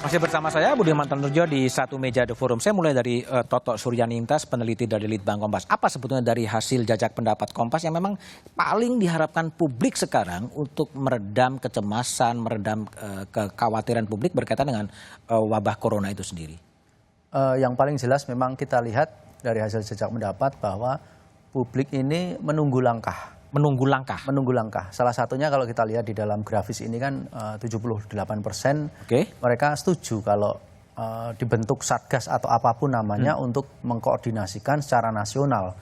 Masih bersama saya Budiman Tanurjo di satu meja The Forum. Saya mulai dari Toto Suryanintas, peneliti dari Litbang Kompas. Apa sebetulnya dari hasil jajak pendapat Kompas yang memang paling diharapkan publik sekarang untuk meredam kecemasan, meredam kekhawatiran publik berkaitan dengan wabah corona itu sendiri? Yang paling jelas memang kita lihat dari hasil jajak pendapat bahwa publik ini menunggu langkah. Menunggu langkah. Menunggu langkah. Salah satunya kalau kita lihat di dalam grafis ini kan 78% mereka setuju kalau dibentuk satgas atau apapun namanya untuk mengkoordinasikan secara nasional.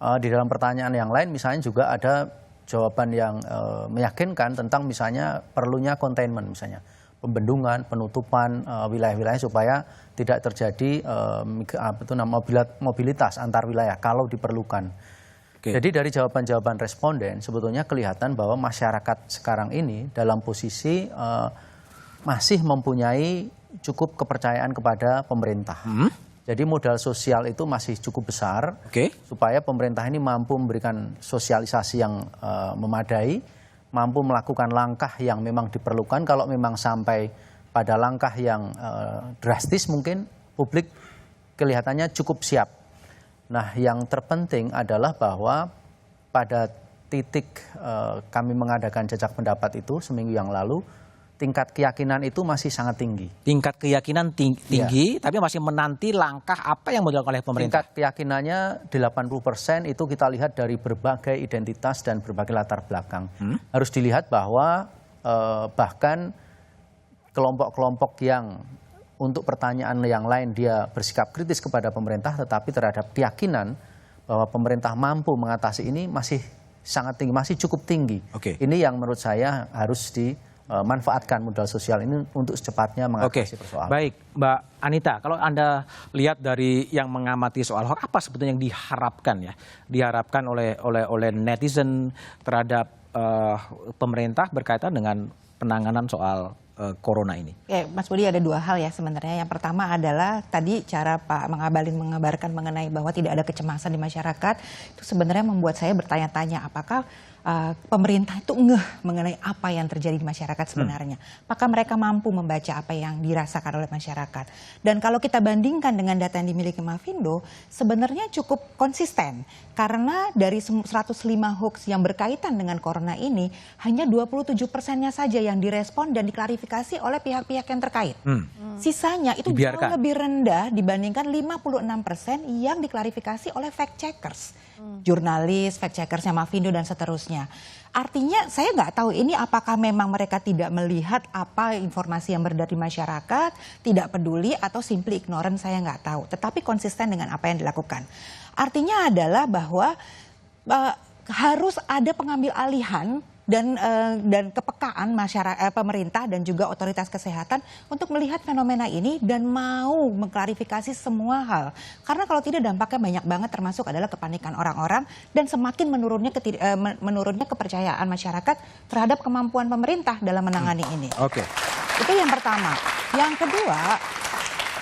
Di dalam pertanyaan yang lain misalnya juga ada jawaban yang meyakinkan tentang misalnya perlunya containment, misalnya pembendungan, penutupan wilayah-wilayah supaya tidak terjadi mobilitas antar wilayah kalau diperlukan. Jadi dari jawaban-jawaban responden sebetulnya kelihatan bahwa masyarakat sekarang ini dalam posisi masih mempunyai cukup kepercayaan kepada pemerintah. Jadi modal sosial itu masih cukup besar supaya pemerintah ini mampu memberikan sosialisasi yang memadai, mampu melakukan langkah yang memang diperlukan. Kalau memang sampai pada langkah yang drastis mungkin publik kelihatannya cukup siap. Nah, yang terpenting adalah bahwa pada titik kami mengadakan jajak pendapat itu seminggu yang lalu, tingkat keyakinan itu masih sangat tinggi. Tingkat keyakinan tinggi, tapi masih menanti langkah apa yang dilakukan oleh pemerintah. Tingkat keyakinannya 80% itu kita lihat dari berbagai identitas dan berbagai latar belakang. Harus dilihat bahwa bahkan kelompok-kelompok yang untuk pertanyaan yang lain dia bersikap kritis kepada pemerintah, tetapi terhadap keyakinan bahwa pemerintah mampu mengatasi ini masih sangat tinggi, masih cukup tinggi. Ini yang menurut saya harus dimanfaatkan modal sosial ini untuk secepatnya mengatasi persoalan. Baik, Mbak Anita, kalau Anda lihat dari yang mengamati soal hoax, apa sebetulnya yang diharapkan ya? Diharapkan oleh netizen terhadap pemerintah berkaitan dengan penanganan soal corona ini. Mas Budi, ada dua hal ya sebenarnya. Yang pertama adalah tadi cara Pak Ngabalin mengabarkan mengenai bahwa tidak ada kecemasan di masyarakat. Itu sebenarnya membuat saya bertanya-tanya apakah pemerintah itu ngeh mengenai apa yang terjadi di masyarakat sebenarnya. Apakah mereka mampu membaca apa yang dirasakan oleh masyarakat. Dan kalau kita bandingkan dengan data yang dimiliki Mavindo, sebenarnya cukup konsisten. Karena dari 105 hoax yang berkaitan dengan corona ini, hanya 27%-nya saja yang direspon dan diklarifikasi oleh pihak-pihak yang terkait. Sisanya itu jauh lebih rendah dibandingkan 56% yang diklarifikasi oleh fact checkers. Jurnalis, fact checkersnya Mavindo dan seterusnya. Artinya saya nggak tahu ini apakah memang mereka tidak melihat apa informasi yang beredar di masyarakat, tidak peduli atau simply ignorant, saya nggak tahu. Tetapi konsisten dengan apa yang dilakukan. Artinya adalah bahwa harus ada pengambil alihan dan kepekaan masyarakat, pemerintah dan juga otoritas kesehatan untuk melihat fenomena ini dan mau mengklarifikasi semua hal. Karena kalau tidak dampaknya banyak banget, termasuk adalah kepanikan orang-orang dan semakin menurunnya kepercayaan masyarakat terhadap kemampuan pemerintah dalam menangani ini. Itu yang pertama. Yang kedua,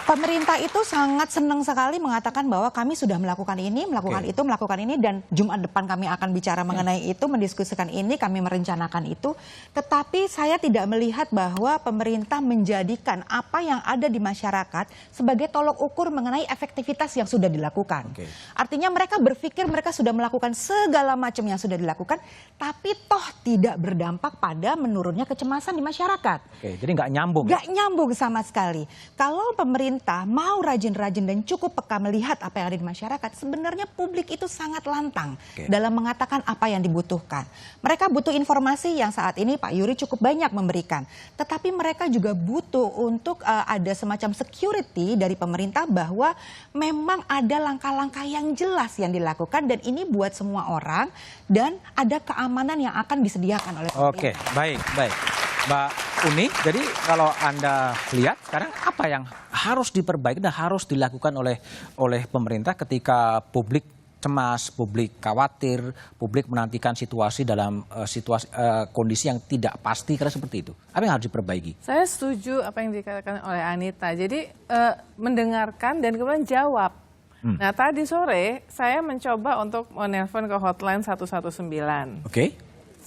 pemerintah itu sangat senang sekali mengatakan bahwa kami sudah melakukan ini, melakukan ini, dan Jumat depan kami akan bicara mengenai itu, mendiskusikan ini, kami merencanakan itu. Tetapi saya tidak melihat bahwa pemerintah menjadikan apa yang ada di masyarakat sebagai tolok ukur mengenai efektivitas yang sudah dilakukan. Artinya mereka berpikir mereka sudah melakukan segala macam yang sudah dilakukan, tapi toh tidak berdampak pada menurunnya kecemasan di masyarakat. Jadi nggak nyambung. Nggak nyambung sama sekali. Kalau pemerintah mau rajin-rajin dan cukup peka melihat apa yang ada di masyarakat, sebenarnya publik itu sangat lantang dalam mengatakan apa yang dibutuhkan. Mereka butuh informasi yang saat ini Pak Yuri cukup banyak memberikan. Tetapi mereka juga butuh untuk ada semacam security dari pemerintah bahwa memang ada langkah-langkah yang jelas yang dilakukan dan ini buat semua orang dan ada keamanan yang akan disediakan oleh pemerintah. Baik. Mbak Uni, jadi kalau Anda lihat sekarang apa yang harus diperbaiki dan harus dilakukan oleh pemerintah ketika publik cemas, publik khawatir, publik menantikan situasi dalam kondisi yang tidak pasti, karena seperti itu. Apa yang harus diperbaiki? Saya setuju apa yang dikatakan oleh Anita. Jadi mendengarkan dan kemudian jawab. Nah, tadi sore saya mencoba untuk menelpon ke hotline 119.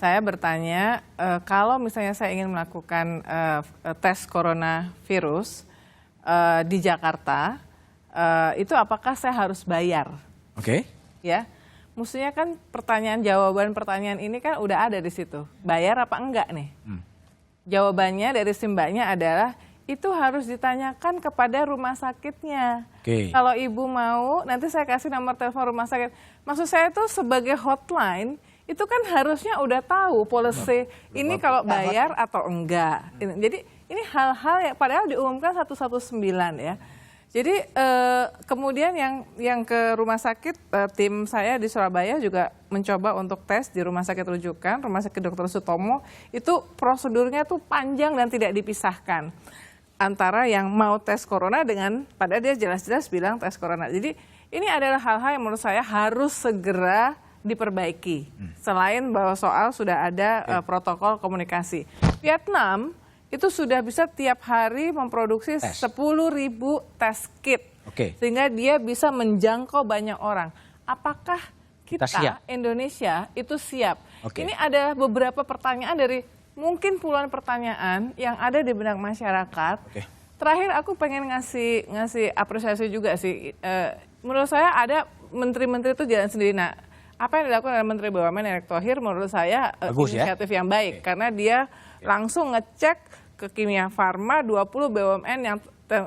Saya bertanya, kalau misalnya saya ingin melakukan tes coronavirus di Jakarta, itu apakah saya harus bayar? Oke. Ya, maksudnya kan jawaban pertanyaan ini kan udah ada di situ. Bayar apa enggak nih? Jawabannya dari si mbaknya adalah itu harus ditanyakan kepada rumah sakitnya. Oke. Kalau ibu mau, nanti saya kasih nomor telepon rumah sakit. Maksud saya itu sebagai hotline, itu kan harusnya udah tahu policy ini kalau bayar atau enggak. Jadi ini hal-hal yang padahal diumumkan 119 ya. Jadi kemudian yang ke rumah sakit, tim saya di Surabaya juga mencoba untuk tes di rumah sakit rujukan, rumah sakit Dr. Sutomo, itu prosedurnya tuh panjang dan tidak dipisahkan antara yang mau tes corona dengan, padahal dia jelas-jelas bilang tes corona. Jadi ini adalah hal-hal yang menurut saya harus segera diperbaiki. Selain bahwa soal sudah ada protokol komunikasi. Vietnam itu sudah bisa tiap hari memproduksi 10.000 tes kit. Oke. Sehingga dia bisa menjangkau banyak orang. Apakah kita siap. Indonesia itu siap? Oke. Ini ada beberapa pertanyaan dari mungkin puluhan pertanyaan yang ada di benak masyarakat. Oke. Terakhir aku pengen ngasih apresiasi juga sih. Menurut saya ada menteri-menteri itu jalan sendiri. Nah, apa yang dilakukan oleh Menteri BUMN Erick Thohir menurut saya Bagus, inisiatif yang baik. Karena dia langsung ngecek ke Kimia Farma 20 BUMN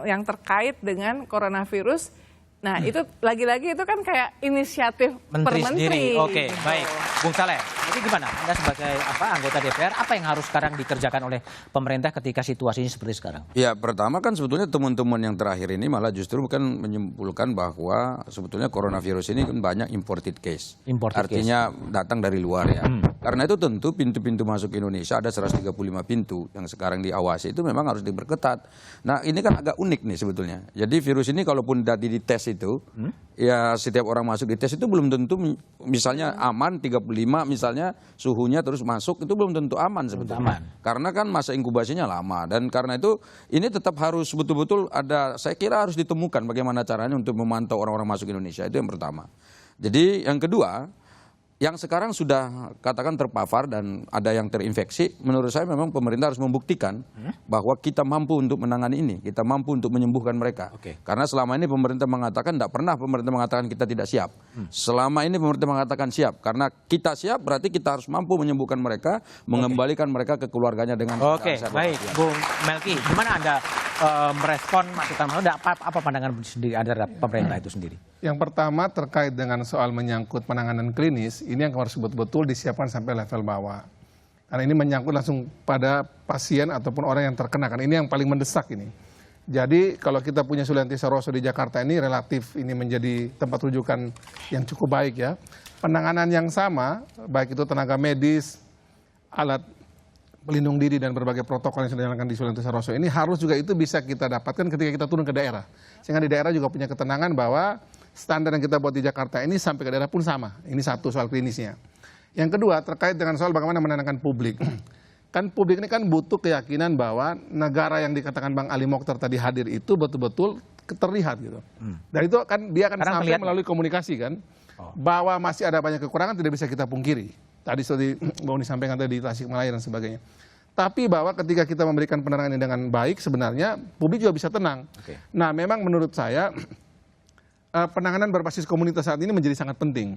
yang terkait dengan coronavirus. Nah, itu lagi-lagi itu kan kayak inisiatif Menteri per sendiri. menteri. Oke, baik. Bung Saleh, jadi gimana? Anda sebagai anggota DPR, apa yang harus sekarang dikerjakan oleh pemerintah ketika situasinya seperti sekarang? Ya, pertama kan sebetulnya teman-teman yang terakhir ini malah justru bukan menyimpulkan bahwa sebetulnya coronavirus ini kan banyak imported case. Artinya datang dari luar ya. Karena itu tentu pintu-pintu masuk Indonesia ada 135 pintu yang sekarang diawasi itu memang harus diperketat. Nah, ini kan agak unik nih sebetulnya. Jadi virus ini kalaupun tadi dites itu, ya setiap orang masuk di tes itu belum tentu misalnya aman 35 misalnya suhunya terus masuk itu belum tentu aman sebetulnya. Karena kan masa inkubasinya lama dan karena itu ini tetap harus betul-betul ada, saya kira harus ditemukan bagaimana caranya untuk memantau orang-orang masuk Indonesia, itu yang pertama. Jadi yang kedua, yang sekarang sudah katakan terpapar dan ada yang terinfeksi, menurut saya memang pemerintah harus membuktikan bahwa kita mampu untuk menangani ini, kita mampu untuk menyembuhkan mereka. Karena selama ini pemerintah mengatakan, tidak pernah pemerintah mengatakan kita tidak siap. Selama ini pemerintah mengatakan siap, karena kita siap berarti kita harus mampu menyembuhkan mereka, mengembalikan mereka ke keluarganya dengan Oke, baik. Bung Melki, gimana Anda merespon masukan apa pandangan sendiri Anda pemerintah itu sendiri? Yang pertama terkait dengan soal menyangkut penanganan klinis, ini yang harus betul-betul disiapkan sampai level bawah. Karena ini menyangkut langsung pada pasien ataupun orang yang terkena, kan ini yang paling mendesak ini. Jadi kalau kita punya Sulianti Saroso di Jakarta ini relatif ini menjadi tempat rujukan yang cukup baik ya. Penanganan yang sama, baik itu tenaga medis, alat pelindung diri dan berbagai protokol yang sudah dijalankan di Sulianti Saroso ini harus juga itu bisa kita dapatkan ketika kita turun ke daerah. Sehingga di daerah juga punya ketenangan bahwa standar yang kita buat di Jakarta ini sampai ke daerah pun sama. Ini satu soal klinisnya. Yang kedua terkait dengan soal bagaimana menenangkan publik. Kan publik ini kan butuh keyakinan bahwa negara yang dikatakan Bang Ali Mokhtar tadi hadir itu betul-betul terlihat gitu. Dan itu kan dia akan sampai melalui komunikasi kan. Bahwa masih ada banyak kekurangan tidak bisa kita pungkiri. Tadi sudah mau disampaikan tadi di Tasikmalaya dan sebagainya. Tapi bahwa ketika kita memberikan penerangan ini dengan baik sebenarnya publik juga bisa tenang. Nah memang menurut saya penanganan berbasis komunitas saat ini menjadi sangat penting.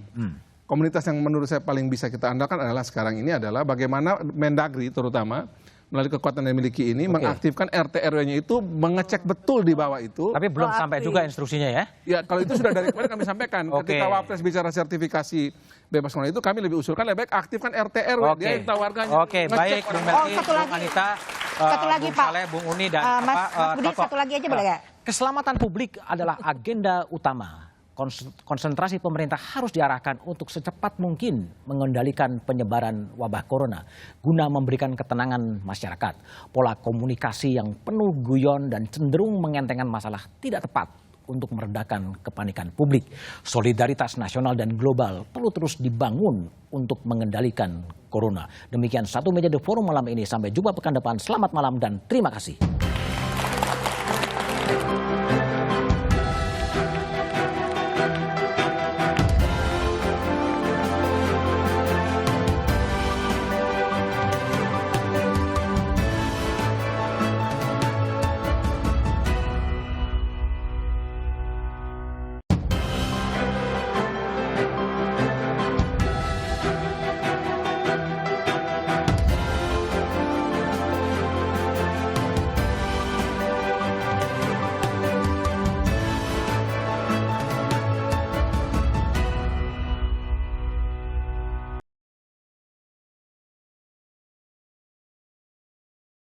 Komunitas yang menurut saya paling bisa kita andalkan adalah sekarang ini adalah bagaimana Mendagri terutama melalui kekuatan yang dimiliki ini mengaktifkan RT RW-nya itu mengecek betul di bawah itu. Tapi belum sampai juga instruksinya ya? Ya kalau itu sudah dari kemarin kami sampaikan. Ketika Wapres bicara sertifikasi bebas corona itu kami lebih usulkan lebih baik aktifkan RT RW. Dia yang tahu warganya. Oke, baik Bung Melki, Bung Anita, Bung Saleh, Bung Uni dan Mas Budi satu lagi aja boleh ya? Keselamatan publik adalah agenda utama. Konsentrasi pemerintah harus diarahkan untuk secepat mungkin mengendalikan penyebaran wabah corona guna memberikan ketenangan masyarakat. Pola komunikasi yang penuh guyon dan cenderung mengentengkan masalah tidak tepat untuk meredakan kepanikan publik. Solidaritas nasional dan global perlu terus dibangun untuk mengendalikan corona. Demikian Satu Meja The Forum malam ini. Sampai jumpa pekan depan. Selamat malam dan terima kasih.